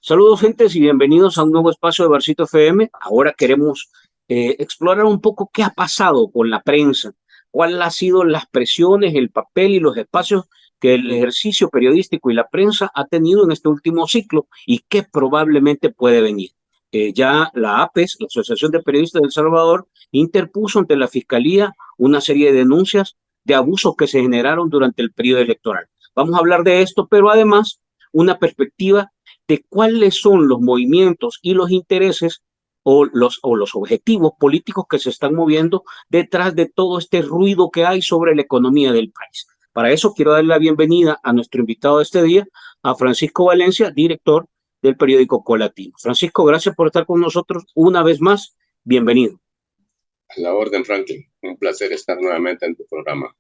Saludos, gentes, y bienvenidos a un nuevo espacio de Barcito FM. Ahora queremos explorar un poco qué ha pasado con la prensa, cuáles han sido las presiones, el papel y los espacios que el ejercicio periodístico y la prensa ha tenido en este último ciclo y qué probablemente puede venir. Ya la APES, la Asociación de Periodistas de El Salvador, interpuso ante la Fiscalía una serie de denuncias de abusos que se generaron durante el periodo electoral. Vamos a hablar de esto, pero además una perspectiva de cuáles son los movimientos y los intereses o los objetivos políticos que se están moviendo detrás de todo este ruido que hay sobre la economía del país. Para eso quiero darle la bienvenida a nuestro invitado de este día, a Francisco Valencia, director del periódico Colatino. Francisco, gracias por estar con nosotros una vez más. Bienvenido. A la orden, Franklin. Un placer estar nuevamente en tu programa.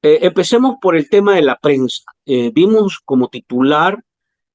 Empecemos por el tema de la prensa. Vimos como titular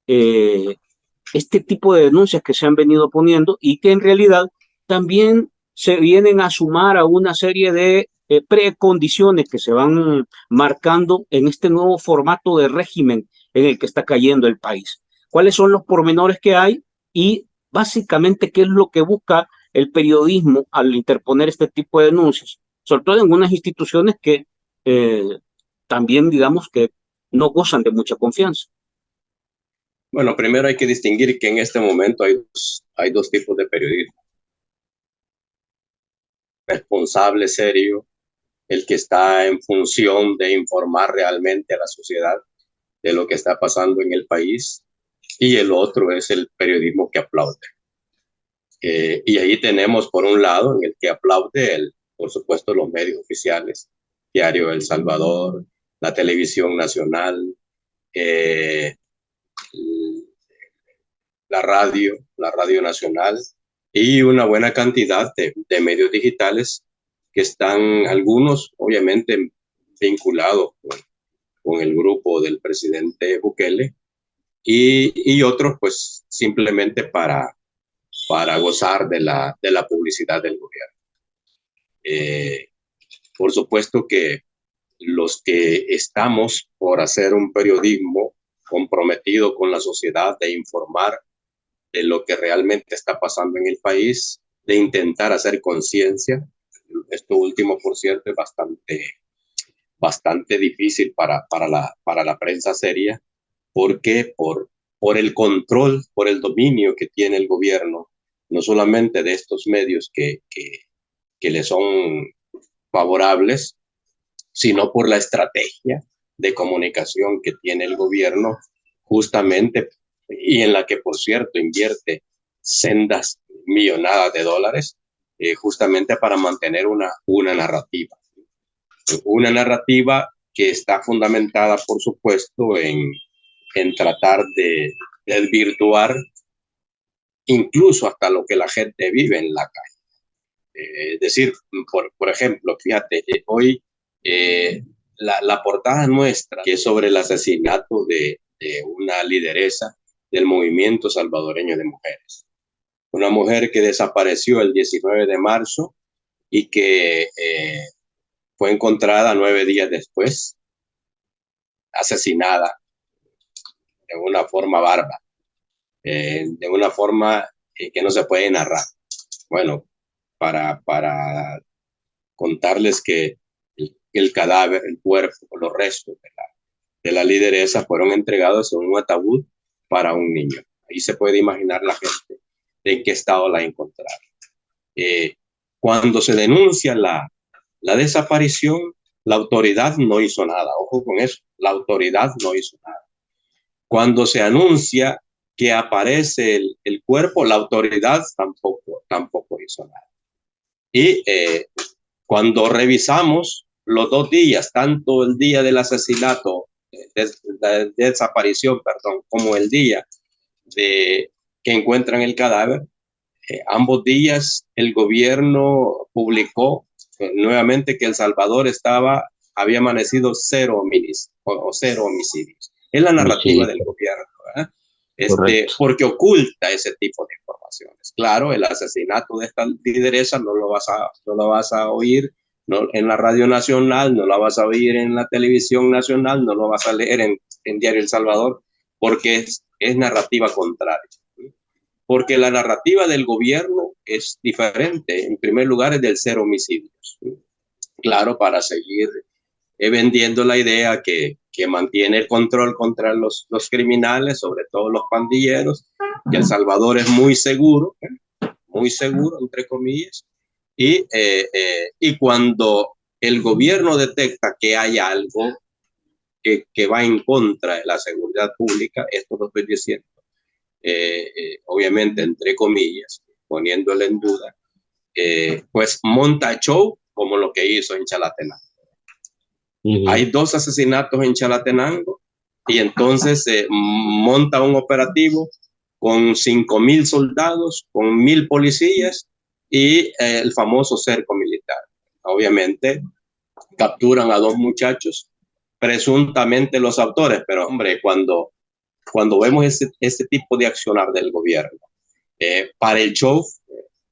este tipo de denuncias que se han venido poniendo y que en realidad también se vienen a sumar a una serie de precondiciones que se van marcando en este nuevo formato de régimen en el que está cayendo el país. ¿Cuáles son los pormenores que hay y básicamente qué es lo que busca el periodismo al interponer este tipo de denuncias? Sobre todo en unas instituciones que eh, también digamos que no gozan de mucha confianza. Bueno, primero hay que distinguir que en este momento hay dos tipos de periodismo. Responsable, serio, el que está en función de informar realmente a la sociedad de lo que está pasando en el país, y el otro es el periodismo que aplaude. Y ahí tenemos, por un lado, en el que aplaude, por supuesto, los medios oficiales, Diario El Salvador, la Televisión Nacional, la Radio Nacional y una buena cantidad de medios digitales que están algunos obviamente vinculados con el grupo del presidente Bukele y otros pues simplemente para gozar de la publicidad del gobierno. Por supuesto que los que estamos por hacer un periodismo comprometido con la sociedad, de informar de lo que realmente está pasando en el país, de intentar hacer conciencia. Esto último, por cierto, es bastante difícil para la prensa seria, porque por el control, por el dominio que tiene el gobierno, no solamente de estos medios que le son favorables, sino por la estrategia de comunicación que tiene el gobierno, justamente, y en la que, por cierto, invierte sendas millonadas de dólares, justamente para mantener una narrativa. Una narrativa que está fundamentada, por supuesto, en tratar de desvirtuar incluso hasta lo que la gente vive en la calle. Es decir, por ejemplo, fíjate, hoy la portada nuestra, que es sobre el asesinato de una lideresa del movimiento salvadoreño de mujeres. Una mujer que desapareció el 19 de marzo y que fue encontrada 9 días después, asesinada de una forma bárbara, de una forma que no se puede narrar. Bueno, para contarles que el cadáver, el cuerpo, los restos de la lideresa fueron entregados en un ataúd para un niño. Ahí se puede imaginar la gente de en qué estado la encontraron. Cuando se denuncia la desaparición, la autoridad no hizo nada. Ojo con eso, la autoridad no hizo nada. Cuando se anuncia que aparece el cuerpo, la autoridad tampoco hizo nada. Y cuando revisamos los 2 días, tanto el día del asesinato, de desaparición, perdón, como el día de que encuentran el cadáver, ambos días el gobierno publicó nuevamente que El Salvador había amanecido cero homicidios. Es la narrativa del gobierno, ¿verdad? Porque oculta ese tipo de informaciones. Claro, el asesinato de esta lideresa no lo vas a oír en la Radio Nacional, no lo vas a oír en la Televisión Nacional, no lo vas a leer en Diario El Salvador, porque es narrativa contraria. Porque la narrativa del gobierno es diferente. En primer lugar, es del cero homicidios. Claro, para seguir vendiendo la idea que mantiene el control contra los criminales, sobre todo los pandilleros, que El Salvador es muy seguro, entre comillas, y cuando el gobierno detecta que hay algo que va en contra de la seguridad pública, esto lo estoy diciendo, obviamente entre comillas, poniéndole en duda, pues monta show como lo que hizo en Chalatenango. Hay 2 asesinatos en Chalatenango y entonces monta un operativo con 5,000 soldados, con 1,000 policías y el famoso cerco militar. Obviamente capturan a 2 muchachos, presuntamente los autores, pero hombre, cuando vemos este tipo de accionar del gobierno para el show,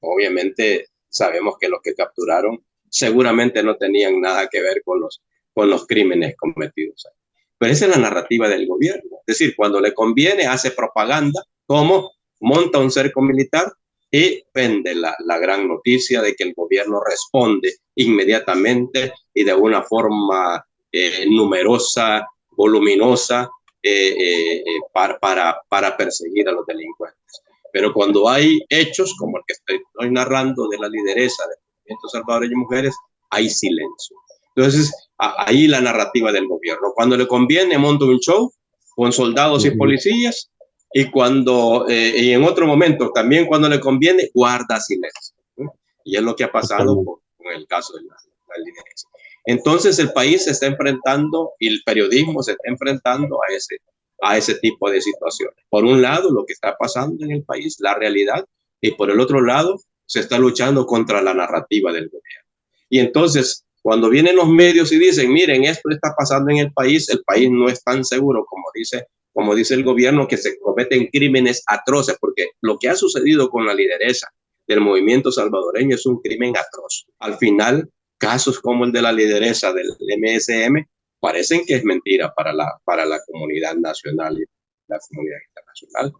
obviamente sabemos que los que capturaron seguramente no tenían nada que ver con los crímenes cometidos. Pero esa es la narrativa del gobierno. Es decir, cuando le conviene hace propaganda, como monta un cerco militar y vende la gran noticia de que el gobierno responde inmediatamente y de una forma numerosa, voluminosa, para perseguir a los delincuentes. Pero cuando hay hechos como el que estoy narrando de la lideresa del movimiento salvadoreño de mujeres, hay silencio. Entonces, ahí la narrativa del gobierno. Cuando le conviene, monta un show con soldados y policías, y y en otro momento, también cuando le conviene, guarda silencio. Y es lo que ha pasado con el caso de la lideresa. Entonces, el país se está enfrentando, y el periodismo se está enfrentando a ese tipo de situaciones. Por un lado, lo que está pasando en el país, la realidad, y por el otro lado, se está luchando contra la narrativa del gobierno. Y entonces, cuando vienen los medios y dicen, miren, esto está pasando en el país no es tan seguro como dice el gobierno, que se cometen crímenes atroces, porque lo que ha sucedido con la lideresa del movimiento salvadoreño es un crimen atroz. Al final, casos como el de la lideresa del MSM parecen que es mentira para la comunidad nacional y la comunidad internacional.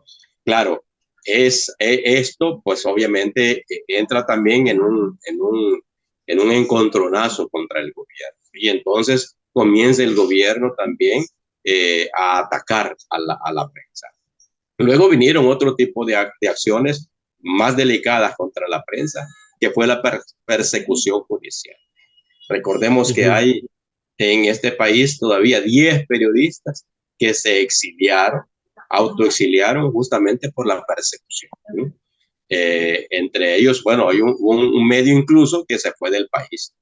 Claro, esto pues obviamente entra también en un encontronazo contra el gobierno. Y entonces comienza el gobierno también a atacar a la prensa. Luego vinieron otro tipo de acciones más delicadas contra la prensa, que fue la persecución judicial. Recordemos que hay en este país todavía 10 periodistas que se autoexiliaron justamente por la persecución. Entre ellos, bueno, hay un medio incluso que se fue del país.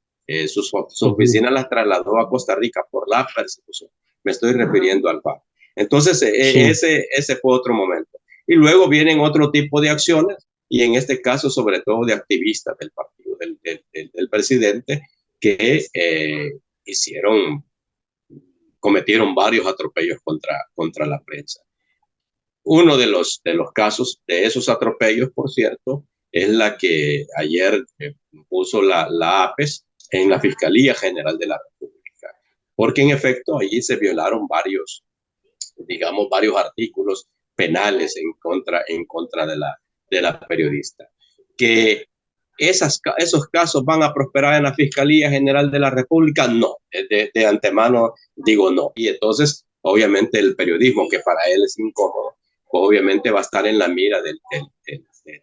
Su oficina las trasladó a Costa Rica por la persecución. Me estoy refiriendo al PAC. Entonces, ese fue otro momento. Y luego vienen otro tipo de acciones, y en este caso, sobre todo de activistas del partido del presidente, que cometieron varios atropellos contra la prensa. Uno de los casos de esos atropellos, por cierto, es la que ayer puso la APES en la Fiscalía General de la República, porque en efecto allí se violaron varios artículos penales en contra de la periodista. Que esos casos van a prosperar en la Fiscalía General de la República, no, de antemano digo no. Y entonces, obviamente, el periodismo, que para él es incómodo, obviamente va a estar en la mira de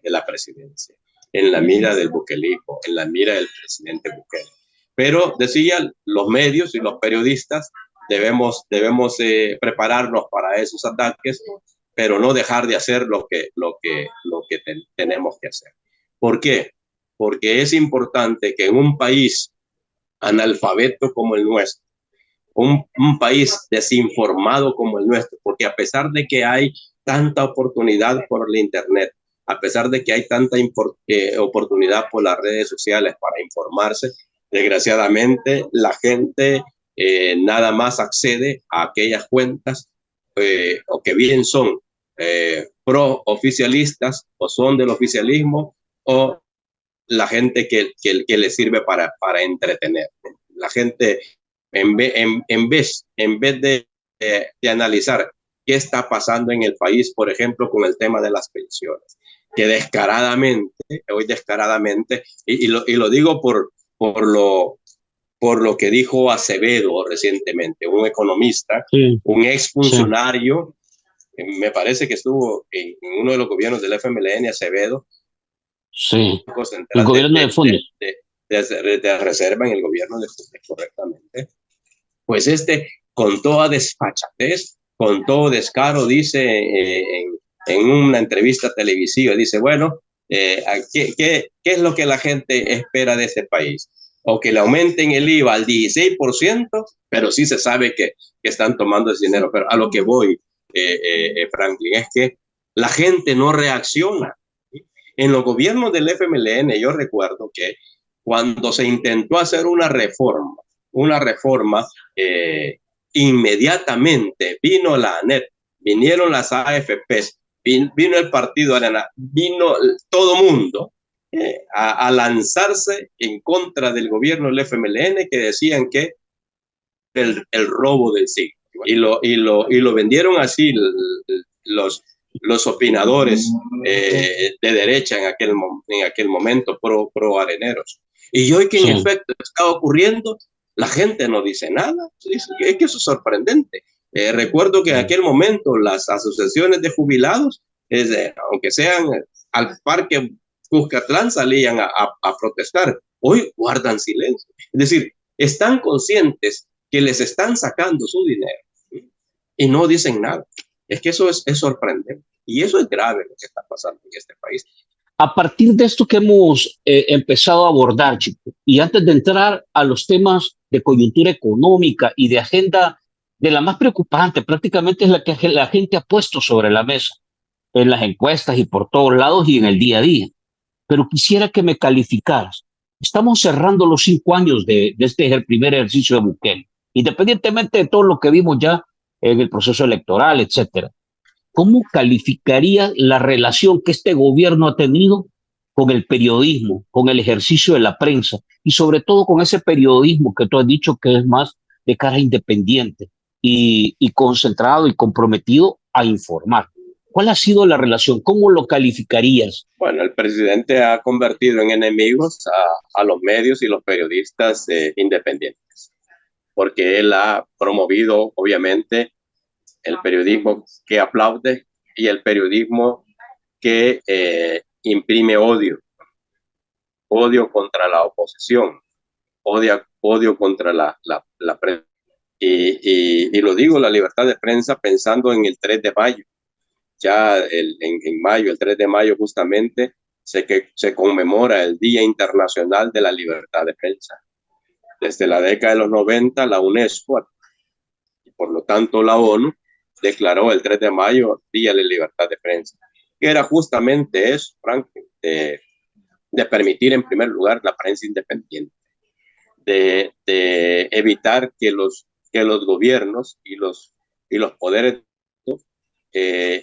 la presidencia, en la mira del buquelismo, en la mira del presidente Bukele. Pero decía, los medios y los periodistas debemos prepararnos para esos ataques, pero no dejar de hacer lo que tenemos que hacer. ¿Por qué? Porque es importante que en un país analfabeto como el nuestro, un país desinformado como el nuestro, porque a pesar de que hay tanta oportunidad por el Internet, a pesar de que hay tanta oportunidad por las redes sociales para informarse, desgraciadamente la gente nada más accede a aquellas cuentas o que bien son pro oficialistas o son del oficialismo, o la gente que le sirve para entretener. La gente, en vez de analizar qué está pasando en el país, por ejemplo, con el tema de las pensiones, que descaradamente, y lo digo por lo que dijo Acevedo recientemente, un economista, Sí, un sí, exfuncionario, me parece que estuvo en uno de los gobiernos del FMLN, Acevedo, sí. Banco El Central gobierno de fondos. de Reserva en el gobierno de correctamente. Pues con toda desfachatez, con todo descaro, dice en una entrevista televisiva, dice, bueno, ¿qué es lo que la gente espera de este país? O que le aumenten el IVA al 16%, pero sí se sabe que están tomando ese dinero. Pero a lo que voy, Franklin, es que la gente no reacciona. En los gobiernos del FMLN, yo recuerdo que cuando se intentó hacer una reforma, inmediatamente vino la ANET, vinieron las AFPs, vino el partido Arena, vino todo mundo a lanzarse en contra del gobierno del FMLN, que decían que el robo del siglo. Y lo vendieron así los opinadores de derecha en aquel momento, pro areneros. Y hoy que en Sí. efecto está ocurriendo, la gente no dice nada. Es que eso es sorprendente. Recuerdo que en aquel momento las asociaciones de jubilados, aunque sean al parque Cuscatlán, salían a protestar. Hoy guardan silencio. Es decir, están conscientes que les están sacando su dinero, ¿sí? Y no dicen nada. Es que eso es sorprendente. Y eso es grave lo que está pasando en este país. A partir de esto que hemos empezado a abordar, chicos, y antes de entrar a los temas de coyuntura económica y de agenda, de la más preocupante, prácticamente es la que la gente ha puesto sobre la mesa, en las encuestas y por todos lados y en el día a día. Pero quisiera que me calificaras. Estamos cerrando los 5 años de este el primer ejercicio de Bukele, independientemente de todo lo que vimos ya en el proceso electoral, etcétera. ¿Cómo calificaría la relación que este gobierno ha tenido con el periodismo, con el ejercicio de la prensa y sobre todo con ese periodismo que tú has dicho que es más de cara independiente y concentrado y comprometido a informar? ¿Cuál ha sido la relación? ¿Cómo lo calificarías? Bueno, el presidente ha convertido en enemigos a los medios y los periodistas independientes, porque él ha promovido, obviamente, el periodismo que aplaude y el periodismo que imprime odio contra la oposición, odio contra la prensa. Y lo digo, la libertad de prensa pensando en el 3 de mayo. Ya en mayo, el 3 de mayo justamente, se conmemora el Día Internacional de la Libertad de Prensa. Desde la década de los 90, la UNESCO, y por lo tanto la ONU, declaró el 3 de mayo Día de Libertad de Prensa, que era justamente eso, Frank, de permitir en primer lugar la prensa independiente, de evitar que los gobiernos y los poderes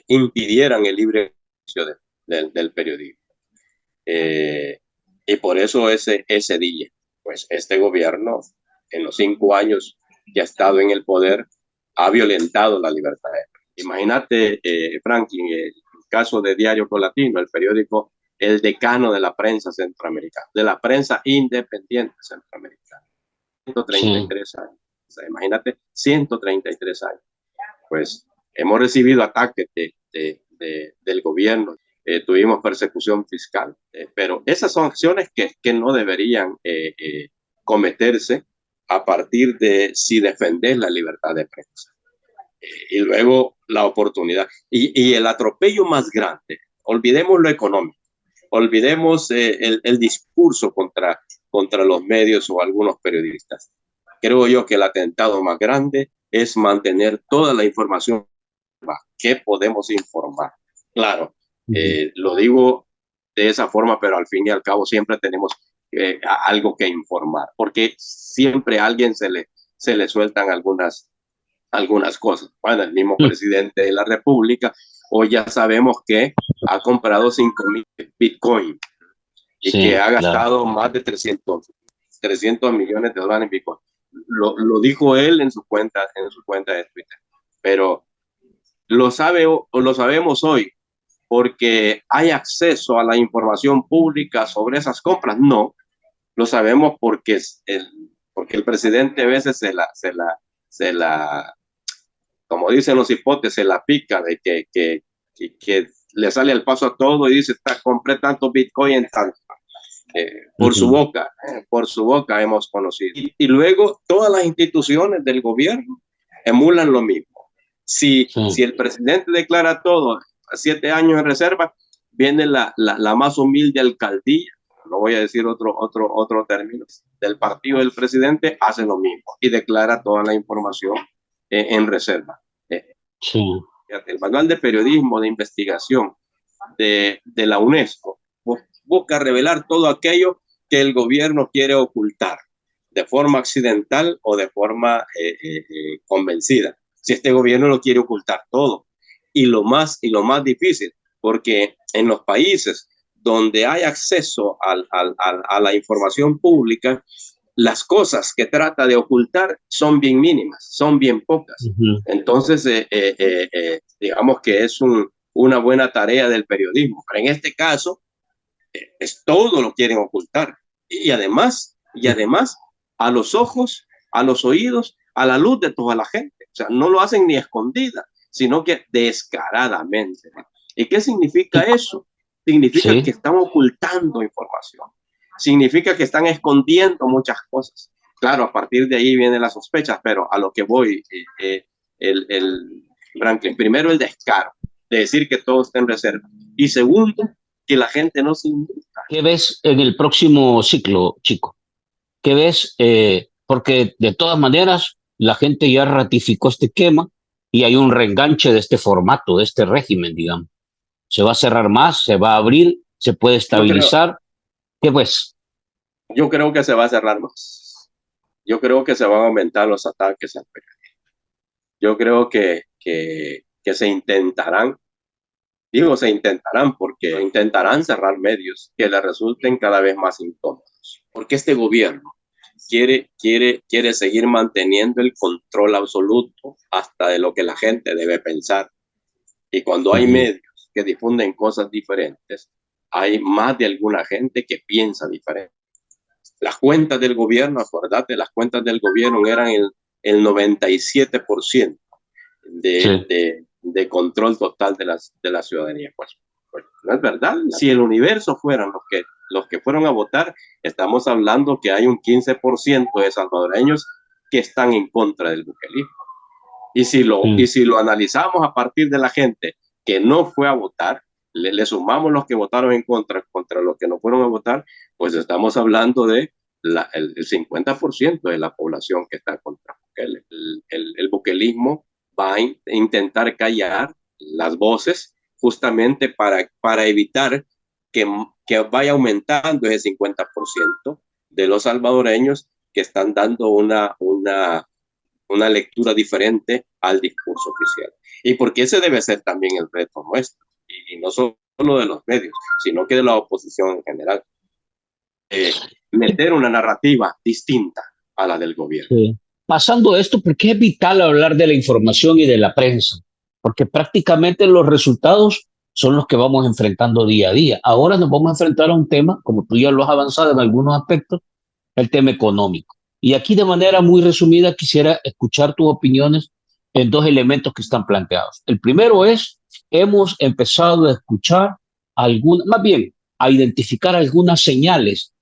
impidieran el libre ejercicio del periodismo. Eh, y por eso ese día, pues este gobierno, en los 5 años que ha estado en el poder, ha violentado la libertad. Imagínate, Franklin, el caso de Diario Colatino, el periódico, el decano de la prensa centroamericana, de la prensa independiente centroamericana. Sí. 133 años. O sea, imagínate, 133 años. Pues hemos recibido ataques del gobierno, tuvimos persecución fiscal, pero esas son acciones que no deberían cometerse a partir de si defender la libertad de prensa. Y luego la oportunidad. Y el atropello más grande, olvidemos lo económico, olvidemos el discurso contra los medios o algunos periodistas. Creo yo que el atentado más grande es mantener toda la información que podemos informar. Claro, lo digo de esa forma, pero al fin y al cabo siempre tenemos algo que informar, porque siempre a alguien se le sueltan algunas cosas. Bueno, el mismo presidente de la República, hoy ya sabemos que ha comprado 5,000 Bitcoin y que Sí, ha claro. gastado más de 300 millones de dólares en Bitcoin. Lo dijo él en su cuenta de Twitter. Pero lo sabe o lo sabemos hoy porque hay acceso a la información pública sobre esas compras. No, lo sabemos porque el presidente a veces se la, como dicen los hipotes, se la pica de que le sale al paso a todo y dice, compré tanto Bitcoin en tanto. Por su boca hemos conocido. Y luego todas las instituciones del gobierno emulan lo mismo. Si el presidente declara todo a 7 años en reserva, viene la más humilde alcaldía, no voy a decir otro término, del partido del presidente, hace lo mismo y declara toda la información en reserva. Sí. El manual de periodismo de investigación de la UNESCO busca revelar todo aquello que el gobierno quiere ocultar de forma accidental o de forma convencida. Si este gobierno lo quiere ocultar todo. Y lo más difícil, porque en los países donde hay acceso a la información pública, las cosas que trata de ocultar son bien mínimas, son bien pocas. Entonces, digamos que es una buena tarea del periodismo. Pero en este caso, es todo lo quieren ocultar. Y además, a los ojos, a los oídos, a la luz de toda la gente. O sea, no lo hacen ni escondida, sino que descaradamente. ¿Y qué significa eso? Significa que están ocultando información. Significa que están escondiendo muchas cosas. Claro, a partir de ahí vienen las sospechas, pero a lo que voy, Franklin, primero el descaro de decir que todo está en reserva. Y segundo, que la gente no se indulta. ¿Qué ves en el próximo ciclo, Chico? ¿Qué ves? Porque de todas maneras la gente ya ratificó este esquema y hay un reenganche de este formato, de este régimen, digamos. ¿Se va a cerrar más? ¿Se va a abrir? ¿Se puede estabilizar? ¿Qué ves? Yo creo que se va a cerrar más. Yo creo que se van a aumentar los ataques al periodismo. Yo creo que se intentarán, digo se intentarán porque intentarán cerrar medios que les resulten cada vez más incómodos. Porque este gobierno quiere seguir manteniendo el control absoluto hasta de lo que la gente debe pensar. Y cuando hay medios que difunden cosas diferentes, hay más de alguna gente que piensa diferente. Las cuentas del gobierno, acordate, las cuentas del gobierno eran el 97% de control total de la ciudadanía. Pues no es verdad. Si el universo fueran los que fueron a votar, estamos hablando que hay un 15% de salvadoreños que están en contra del buquelismo. Y si lo analizamos a partir de la gente que no fue a votar, le sumamos los que votaron en contra los que no fueron a votar, pues estamos hablando de el 50% de la población que está contra Bukele. El buquelismo va a intentar callar las voces justamente para evitar que vaya aumentando ese 50% de los salvadoreños que están dando una lectura diferente al discurso oficial. Y porque ese debe ser también el reto nuestro, y no solo de los medios, sino que de la oposición en general. Meter una narrativa distinta a la del gobierno. Sí. Pasando esto, porque es vital hablar de la información y de la prensa, porque prácticamente los resultados son los que vamos enfrentando día a día. Ahora nos vamos a enfrentar a un tema, como tú ya lo has avanzado en algunos aspectos, el tema económico. Y aquí de manera muy resumida quisiera escuchar tus opiniones en dos elementos que están planteados. El primero es, hemos empezado a escuchar más bien, a identificar algunas señales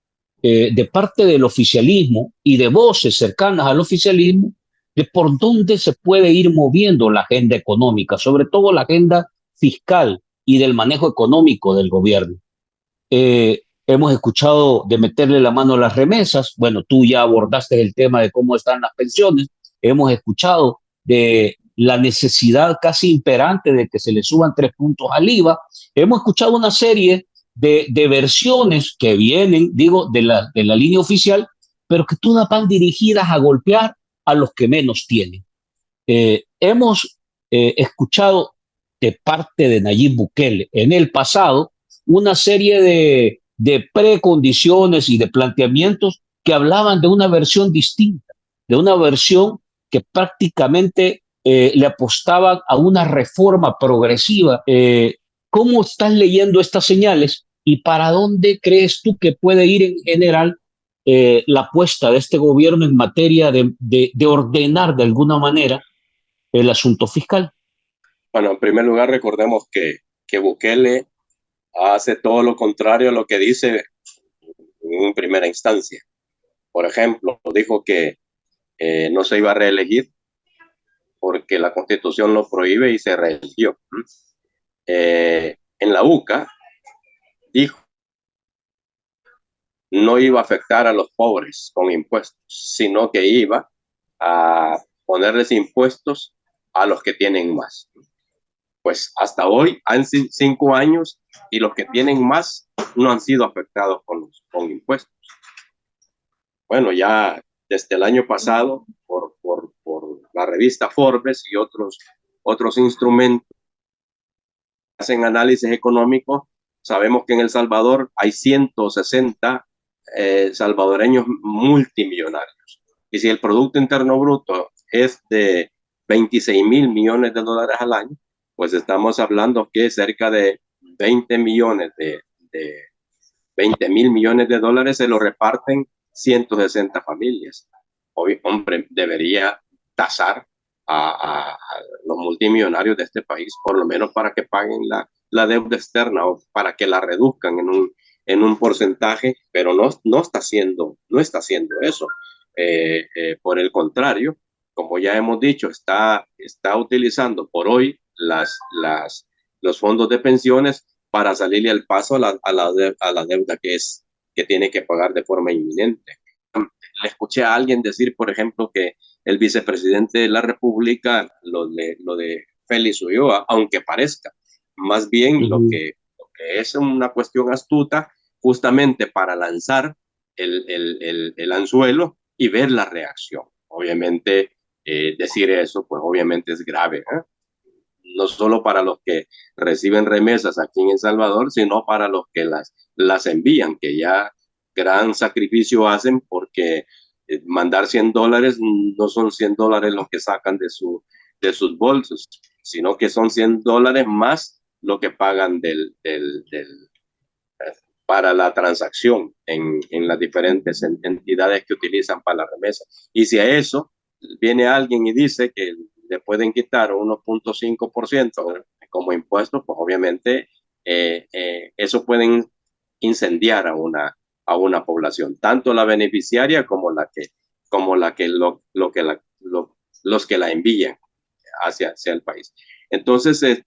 de parte del oficialismo y de voces cercanas al oficialismo de por dónde se puede ir moviendo la agenda económica, sobre todo la agenda fiscal y del manejo económico del gobierno. Hemos escuchado de meterle la mano a las remesas. Bueno, tú ya abordaste el tema de cómo están las pensiones. Hemos escuchado de la necesidad casi imperante de que se le suban 3 puntos al IVA. Hemos escuchado una serie de versiones que vienen, digo, de la línea oficial, pero que todas van dirigidas a golpear a los que menos tienen. Hemos escuchado de parte de Nayib Bukele en el pasado una serie de precondiciones y de planteamientos que hablaban de una versión distinta, de una versión que prácticamente le apostaban a una reforma progresiva. ¿Cómo estás leyendo estas señales y para dónde crees tú que puede ir en general la apuesta de este gobierno en materia de ordenar de alguna manera el asunto fiscal? Bueno, en primer lugar, recordemos que Bukele hace todo lo contrario a lo que dice en primera instancia. Por ejemplo, dijo que no se iba a reelegir porque la Constitución lo prohíbe y se reeligió. En la UCA dijo no iba a afectar a los pobres con impuestos, sino que iba a ponerles impuestos a los que tienen más. Pues hasta hoy han sido 5 años y los que tienen más no han sido afectados con impuestos. Bueno, ya desde el año pasado, por la revista Forbes y otros instrumentos que hacen análisis económico, sabemos que en El Salvador hay 160 salvadoreños multimillonarios. Y si el Producto Interno Bruto es de 26.000 millones de dólares al año, pues estamos hablando que cerca de 20 millones de 20.000 millones de dólares se lo reparten 160 familias. Hoy, hombre, debería tasar a los multimillonarios de este país, por lo menos para que paguen la deuda externa o para que la reduzcan en un porcentaje, pero no está haciendo eso. Por el contrario, como ya hemos dicho, está utilizando por hoy los fondos de pensiones para salirle al paso a la deuda que tiene que pagar de forma inminente. Le escuché a alguien decir, por ejemplo, que el vicepresidente de la República, lo de Félix Ulloa, aunque parezca, más bien lo que es una cuestión astuta, justamente para lanzar el anzuelo y ver la reacción. Obviamente, decir eso, pues obviamente es grave, ¿eh? No solo para los que reciben remesas aquí en El Salvador, sino para los que las envían, que ya gran sacrificio hacen porque mandar $100 no son $100 los que sacan de sus bolsos, sino que son $100 más lo que pagan para la transacción en las diferentes entidades que utilizan para la remesa. Y si a eso viene alguien y dice que le pueden quitar 1.5% como impuestos, pues obviamente eso pueden incendiar a una población, tanto la beneficiaria como los que la envían hacia el país. Entonces,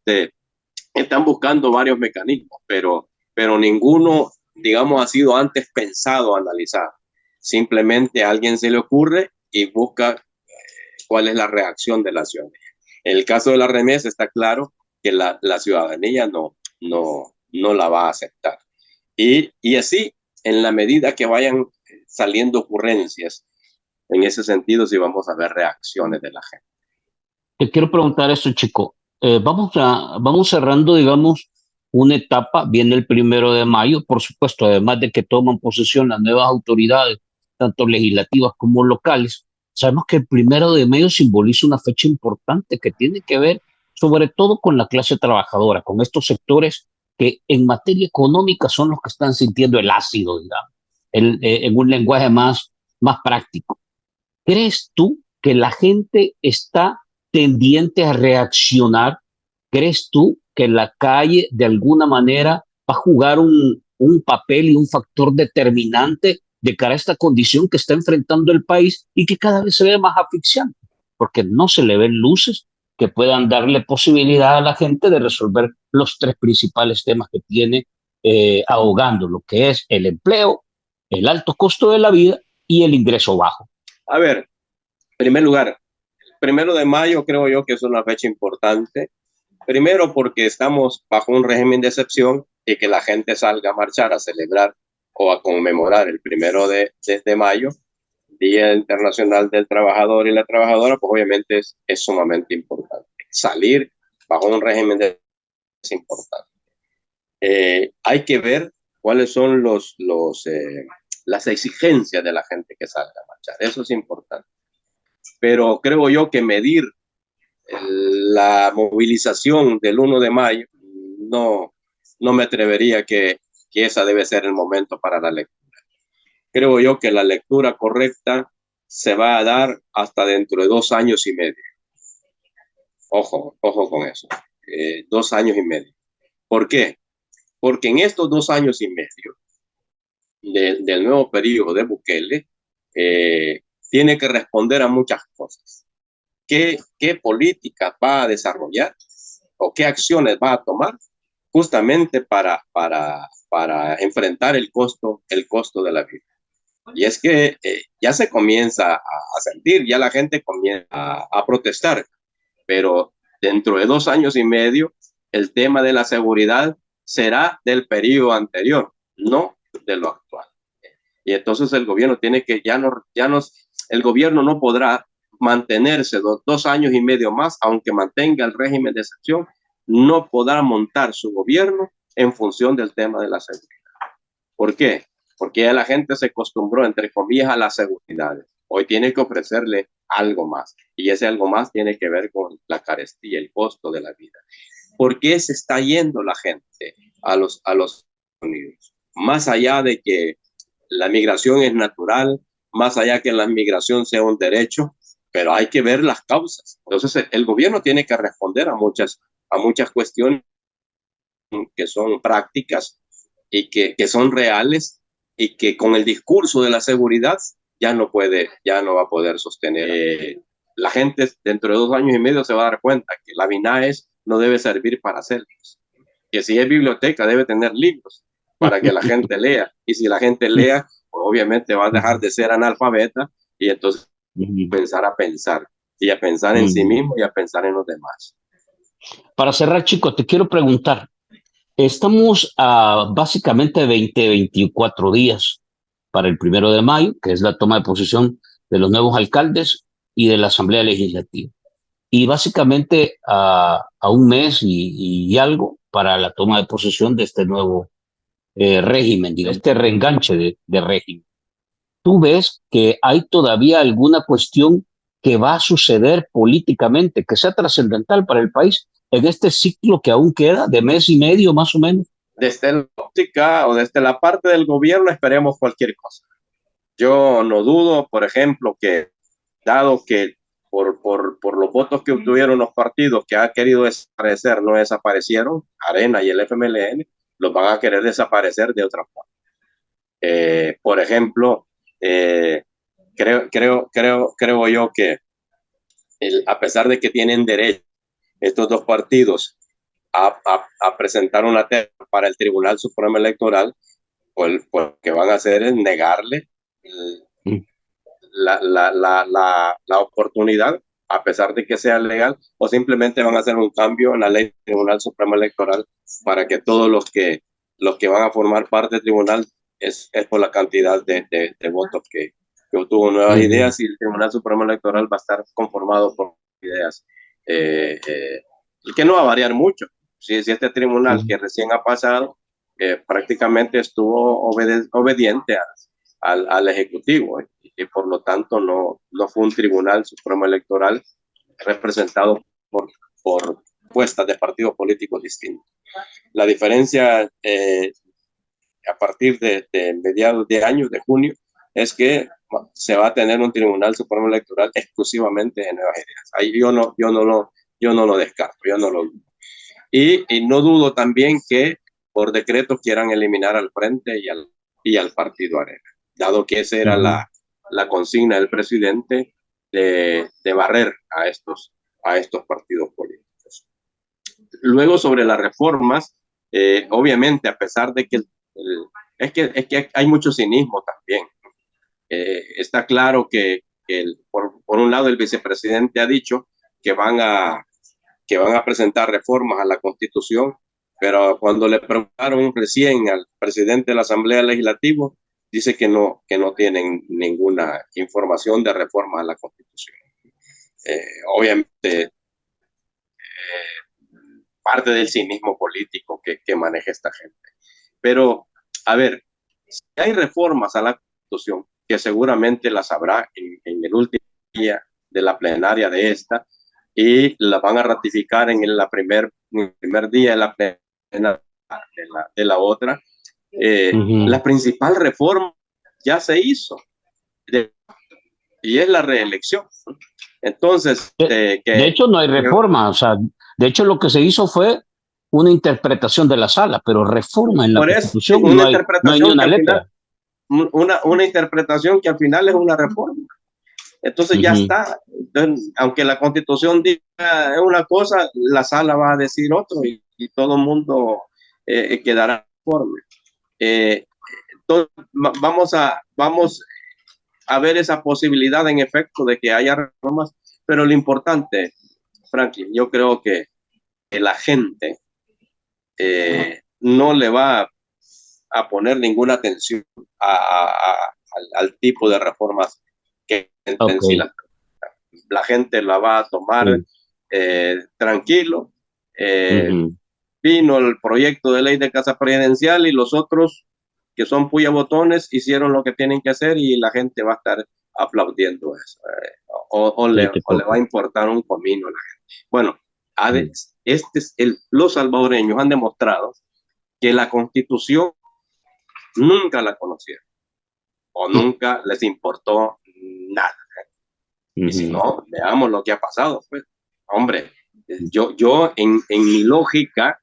están buscando varios mecanismos, pero ninguno, digamos, ha sido antes pensado, analizado. Simplemente a alguien se le ocurre y busca cuál es la reacción de la ciudadanía. En el caso de la remesa está claro que la ciudadanía no la va a aceptar. Y así, en la medida que vayan saliendo ocurrencias, en ese sentido sí vamos a ver reacciones de la gente. Te quiero preguntar esto, chico. Vamos cerrando, digamos, una etapa. Viene el 1 de mayo, por supuesto, además de que toman posesión las nuevas autoridades, tanto legislativas como locales. Sabemos que el 1 de mayo simboliza una fecha importante que tiene que ver sobre todo con la clase trabajadora, con estos sectores que en materia económica son los que están sintiendo el ácido, digamos, en un lenguaje más práctico. ¿Crees tú que la gente está tendiente a reaccionar? ¿Crees tú que la calle de alguna manera va a jugar un papel y un factor determinante de cara a esta condición que está enfrentando el país y que cada vez se ve más asfixiante? Porque no se le ven luces que puedan darle posibilidad a la gente de resolver los tres principales temas que tiene ahogando, lo que es el empleo, el alto costo de la vida y el ingreso bajo. A ver, en primer lugar, 1 de mayo creo yo que es una fecha importante. Primero porque estamos bajo un régimen de excepción y que la gente salga a marchar, a celebrar o a conmemorar el 1 de mayo, Día Internacional del Trabajador y la Trabajadora, pues obviamente es sumamente importante. Salir bajo un régimen de es importante. Hay que ver cuáles son las exigencias de la gente que salga a marchar. Eso es importante. Pero creo yo que medir la movilización del 1 de mayo, no me atrevería que esa debe ser el momento para la lectura. Creo yo que la lectura correcta se va a dar hasta dentro de 2 años y medio. Ojo con eso. 2 años y medio. ¿Por qué? Porque en estos 2 años y medio del nuevo periodo de Bukele, tiene que responder a muchas cosas. ¿Qué políticas va a desarrollar o qué acciones va a tomar justamente para enfrentar el costo de la vida? Y es que ya se comienza a sentir, ya la gente comienza a protestar, pero dentro de 2 años y medio el tema de la seguridad será del periodo anterior, no de lo actual. Y entonces el gobierno tiene que, el gobierno no podrá mantenerse 2 años y medio más, aunque mantenga el régimen de excepción, no podrá montar su gobierno en función del tema de la seguridad. ¿Por qué? Porque ya la gente se acostumbró, entre comillas, a las seguridades. Hoy tiene que ofrecerle algo más, y ese algo más tiene que ver con la carestía, el costo de la vida. ¿Por qué se está yendo la gente a los Estados Unidos? Más allá de que la migración es natural, más allá que la migración sea un derecho, pero hay que ver las causas. Entonces, el gobierno tiene que responder a muchas cuestiones que son prácticas y que son reales, y que con el discurso de la seguridad ya no va a poder sostener. La gente dentro de 2 años y medio se va a dar cuenta que la BINAES no debe servir para celdas, que si es biblioteca debe tener libros para que la gente lea, y si la gente lea, pues obviamente va a dejar de ser analfabeta, y entonces comenzar a pensar, y a pensar en sí mismo y a pensar en los demás. Para cerrar, Chico, te quiero preguntar, estamos a básicamente 24 días para el 1 de mayo, que es la toma de posesión de los nuevos alcaldes y de la Asamblea Legislativa. Y básicamente a un mes y algo para la toma de posesión de este nuevo régimen, de este reenganche de régimen. ¿Tú ves que hay todavía alguna cuestión que va a suceder políticamente, que sea trascendental para el país en este ciclo que aún queda de mes y medio más o menos? Desde la óptica o desde la parte del gobierno esperemos cualquier cosa. Yo no dudo, por ejemplo, que dado que por los votos que obtuvieron los partidos que han querido desaparecer, no desaparecieron, Arena y el FMLN, los van a querer desaparecer de otra forma. Por ejemplo, creo yo que a pesar de que tienen derecho estos dos partidos a presentar una terna para el Tribunal Supremo Electoral, pues lo que van a hacer es negarle la oportunidad, a pesar de que sea legal, o simplemente van a hacer un cambio en la ley del Tribunal Supremo Electoral para que todos los que van a formar parte del tribunal es por la cantidad de votos que obtuvo nuevas ideas, y el Tribunal Supremo Electoral va a estar conformado por ideas y que no va a variar mucho. Si este tribunal que recién ha pasado prácticamente estuvo obediente al Ejecutivo, y por lo tanto no fue un Tribunal Supremo Electoral representado por puestas de partidos políticos distintos. La diferencia a partir de mediados de año, de junio, es que se va a tener un Tribunal Supremo Electoral exclusivamente de nuevas ideas. Ahí yo no lo descarto, yo no lo dudo. Y no dudo también que por decreto quieran eliminar al Frente y al Partido Arena, dado que esa era la consigna del presidente de barrer a estos partidos políticos. Luego, sobre las reformas, obviamente, a pesar de que es que hay mucho cinismo también. Está claro que por un lado el vicepresidente ha dicho que van a presentar reformas a la Constitución, pero cuando le preguntaron recién al presidente de la Asamblea Legislativa, dice que no tienen ninguna información de reforma a la Constitución. Obviamente, parte del cinismo político que maneja esta gente. Pero, a ver, si hay reformas a la Constitución, que seguramente las habrá en el último día de la plenaria de esta, y la van a ratificar en el primer día de la plena de la otra. La principal reforma ya se hizo y es la reelección. Entonces, de hecho, no hay reforma, o sea, de hecho lo que se hizo fue una interpretación de la sala, pero reforma en la por eso, Constitución una no hay ni interpretación que una al letra. final, una interpretación que al final es una reforma. Entonces ya está. Entonces, aunque la Constitución diga una cosa, la sala va a decir otro y todo el mundo quedará conforme. Entonces, vamos a ver esa posibilidad en efecto de que haya reformas, pero lo importante, Franklin, yo creo que la gente no le va a poner ninguna atención al tipo de reformas que en sí la gente la va a tomar tranquilo. Vino el proyecto de ley de casa presidencial y los otros que son puya botones hicieron lo que tienen que hacer y la gente va a estar aplaudiendo eso. O le va a importar un comino a la gente. Bueno, los salvadoreños han demostrado que la Constitución nunca la conocieron o nunca les importó nada. Y si no, veamos lo que ha pasado. Pues, hombre, yo en mi lógica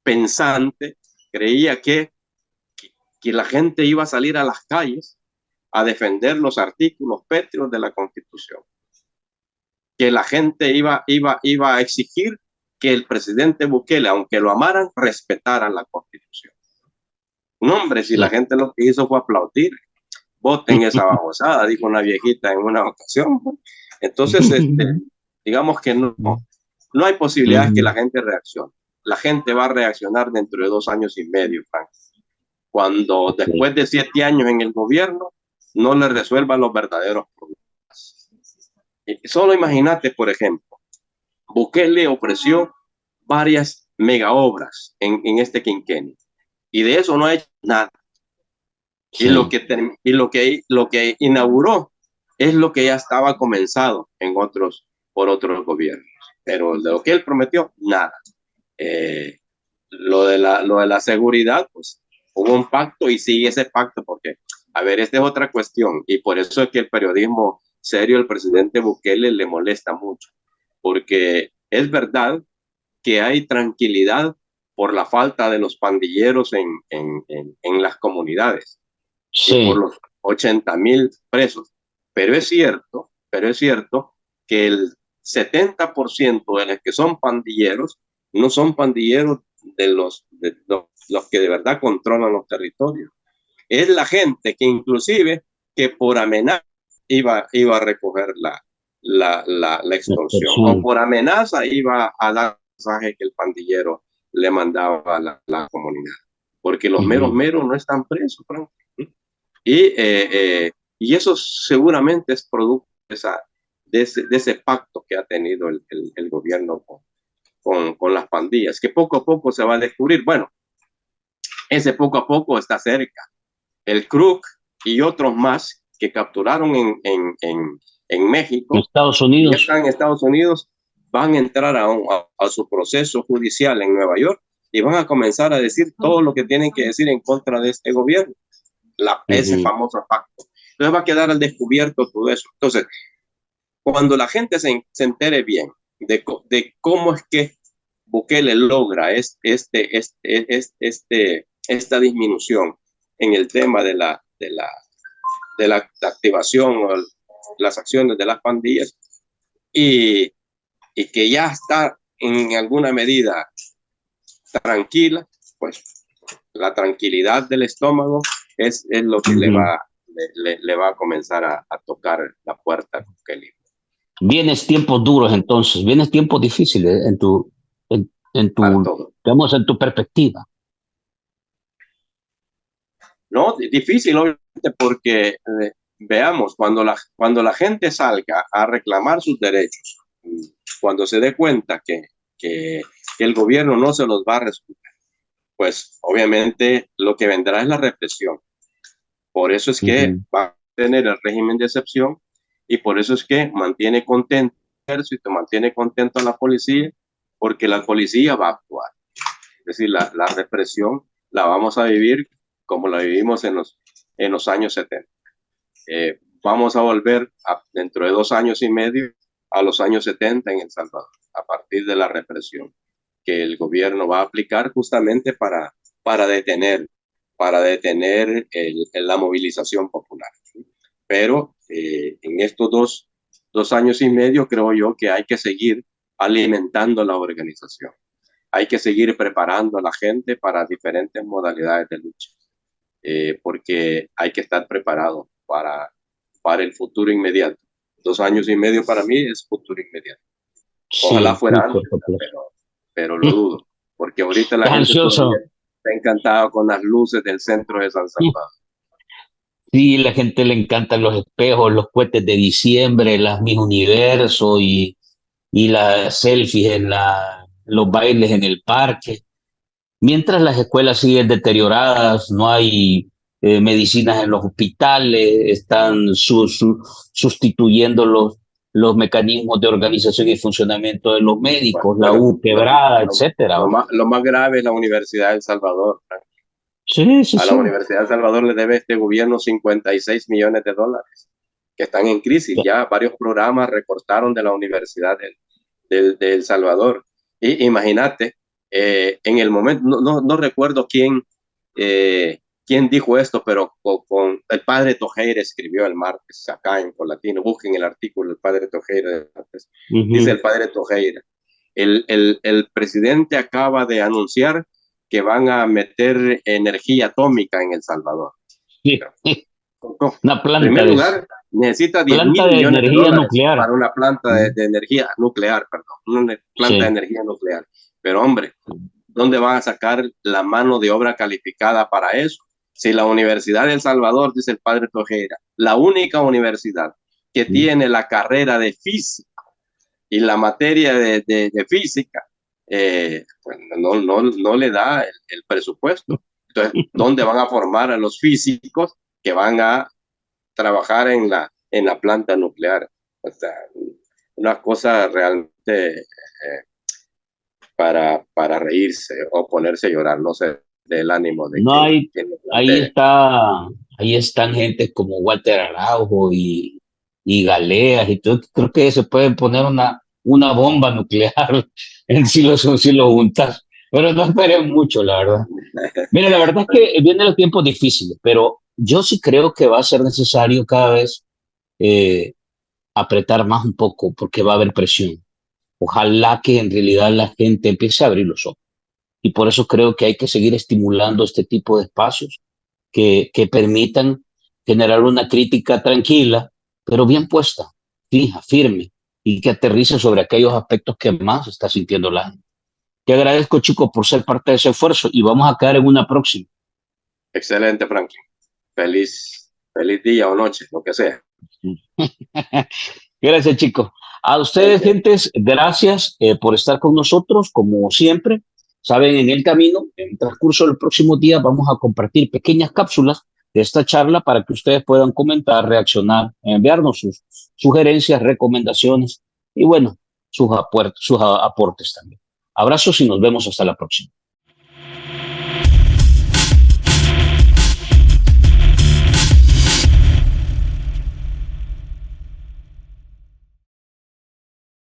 pensante creía que la gente iba a salir a las calles a defender los artículos pétreos de la Constitución, que la gente iba a exigir que el presidente Bukele, aunque lo amaran, respetara la Constitución. No, hombre, si la gente lo que hizo fue aplaudir, voten esa babosada, dijo una viejita en una ocasión. Entonces, digamos que no hay posibilidades que la gente reaccione. La gente va a reaccionar dentro de 2 años y medio, Frank. Cuando después de 7 años en el gobierno no le resuelvan los verdaderos problemas. Solo imagínate, por ejemplo, Bukele ofreció varias mega obras en este quinquenio y de eso no ha hecho nada. Sí. Y lo que inauguró es lo que ya estaba comenzado por otros gobiernos. Pero de lo que él prometió, nada. Lo de la seguridad, pues hubo un pacto y sigue ese pacto porque, a ver, esta es otra cuestión y por eso es que el periodismo serio del presidente Bukele le molesta mucho, porque es verdad que hay tranquilidad por la falta de los pandilleros en las comunidades. Sí. Y por los 80,000 presos. Pero es cierto que el 70% de los que son pandilleros no son pandilleros de los que de verdad controlan los territorios. Es la gente que inclusive que por amenaza iba a recoger la extorsión o por amenaza iba a dar mensaje que el pandillero le mandaba a la comunidad. Porque los meros no están presos, Frank. Y eso seguramente es producto de ese pacto que ha tenido el gobierno con las pandillas, que poco a poco se va a descubrir. Bueno, ese poco a poco está cerca. El CRUC y otros más que capturaron en México, Estados Unidos. ya están en Estados Unidos, van a entrar a su proceso judicial en Nueva York y van a comenzar a decir todo lo que tienen que decir en contra de este gobierno. Ese famoso pacto. Entonces va a quedar al descubierto todo eso. Entonces, cuando la gente se entere bien de cómo es que Bukele logra esta disminución en el tema de la activación o las acciones de las pandillas y que ya está en alguna medida tranquila, pues la tranquilidad del estómago es lo que le va a comenzar a tocar la puerta. Vienes tiempos duros entonces, vienes tiempos difíciles en tu digamos, en tu perspectiva. No, difícil obviamente porque veamos, cuando la gente salga a reclamar sus derechos, cuando se dé cuenta que el gobierno no se los va a resolver, pues obviamente lo que vendrá es la represión. Por eso es que va a tener el régimen de excepción y por eso es que mantiene contento ejército mantiene contento a la policía porque la policía va a actuar. Es decir, la represión la vamos a vivir como la vivimos en los años 70. Vamos a volver dentro de 2 años y medio a los años 70 en El Salvador, a partir de la represión que el gobierno va a aplicar justamente para detener, la movilización popular. Pero en estos dos años y medio creo yo que hay que seguir alimentando la organización. Hay que seguir preparando a la gente para diferentes modalidades de lucha, porque hay que estar preparado para el futuro inmediato. 2 años y medio para mí es futuro inmediato. Ojalá Sí, fuera antes, pero lo dudo, porque ahorita la gente ansioso. está encantada con las luces del centro de San Salvador. Sí, la gente le encantan los espejos, los cohetes de diciembre, las Miss Universo y las selfies los bailes en el parque. Mientras las escuelas siguen deterioradas, no hay medicinas en los hospitales, están sustituyendo los mecanismos de organización y funcionamiento de los médicos, la Bueno, U quebrada, etcétera. lo más grave es la Universidad de El Salvador. Sí, sí, A la sí. Universidad de El Salvador le debe este gobierno 56 millones de dólares, que están en crisis. Ya varios programas recortaron de la Universidad de El Salvador. Y imagínate, en el momento, no recuerdo quién dijo esto, pero con el padre Tojeira escribió el martes acá en Colatino. Busquen el artículo del padre Tojeira del martes. Dice el padre Tojeira: el presidente acaba de anunciar que van a meter energía atómica en El Salvador. Sí. Una En planta primer lugar, necesita 10 planta mil de millones de energía dólares nuclear. para una planta de energía nuclear, perdón, una planta de energía nuclear. Pero hombre, ¿dónde van a sacar la mano de obra calificada para eso? Si la Universidad de El Salvador, dice el padre Tojera, la única universidad que tiene la carrera de física y la materia de física, pues no le da el presupuesto. Entonces, ¿dónde van a formar a los físicos que van a trabajar en la planta nuclear? O sea, una cosa realmente para reírse o ponerse a llorar, no sé, del ánimo de No quien hay, ahí están gente como Walter Araujo y Galeas y todo. Creo que se puede poner una bomba nuclear si lo juntas. Pero no esperen mucho, la verdad. Mira, la verdad es que vienen los tiempos difíciles, pero yo sí creo que va a ser necesario cada vez eh, apretar más un poco porque va a haber presión. Ojalá que en realidad la gente empiece a abrir los ojos. Y por eso creo que hay que seguir estimulando este tipo de espacios que permitan generar una crítica tranquila, pero bien puesta, fija, firme, y que aterrice sobre aquellos aspectos que más está sintiendo la gente. Te agradezco, chicos, por ser parte de ese esfuerzo y vamos a quedar en una próxima. Excelente, Franklin. Feliz día o noche, lo que sea. Gracias, chicos. A ustedes, gentes, gracias por estar con nosotros, como siempre. Saben, en el camino, en el transcurso del próximo día, vamos a compartir pequeñas cápsulas de esta charla para que ustedes puedan comentar, reaccionar, enviarnos sus sugerencias, recomendaciones y, bueno, sus aportes también. Abrazos y nos vemos hasta la próxima.